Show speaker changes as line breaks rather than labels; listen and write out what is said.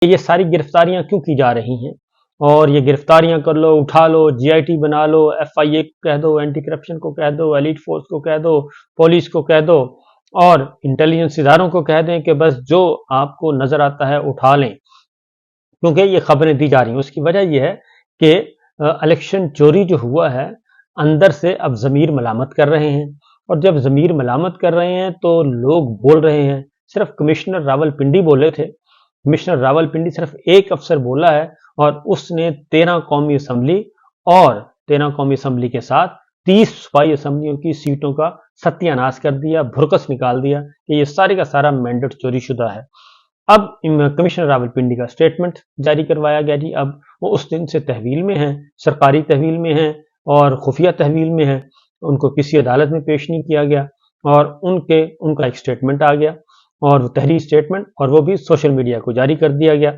یہ ساری گرفتاریاں کیوں کی جا رہی ہیں، اور یہ گرفتاریاں کر لو، اٹھا لو، جی آئی ٹی بنا لو، ایف آئی اے کو کہہ دو، اینٹی کرپشن کو کہہ دو، ایلیٹ فورس کو کہہ دو، پولیس کو کہہ دو، اور انٹیلیجنس اداروں کو کہہ دیں کہ بس جو آپ کو نظر آتا ہے اٹھا لیں، کیونکہ یہ خبریں دی جا رہی ہیں۔ اس کی وجہ یہ ہے کہ الیکشن چوری جو ہوا ہے، اندر سے اب ضمیر ملامت کر رہے ہیں، اور جب ضمیر ملامت کر رہے ہیں تو لوگ بول رہے ہیں۔ صرف کمشنر راول پنڈی بولے تھے، کمشنر راول پنڈی صرف ایک افسر بولا ہے، اور اس نے 13 قومی اسمبلی اور 13 قومی اسمبلی کے ساتھ 30 صوبائی اسمبلیوں کی سیٹوں کا ستیہ ناش کر دیا، بھرکس نکال دیا کہ یہ سارے کا سارا مینڈیٹ چوری شدہ ہے۔ اب کمشنر راول پنڈی کا سٹیٹمنٹ جاری کروایا گیا جی، اب وہ اس دن سے تحویل میں ہیں، سرکاری تحویل میں ہیں اور خفیہ تحویل میں ہیں، ان کو کسی عدالت میں پیش نہیں کیا گیا، اور ان کا ایک سٹیٹمنٹ آ گیا، اور وہ تحریری سٹیٹمنٹ، اور وہ بھی سوشل میڈیا کو جاری کر دیا گیا۔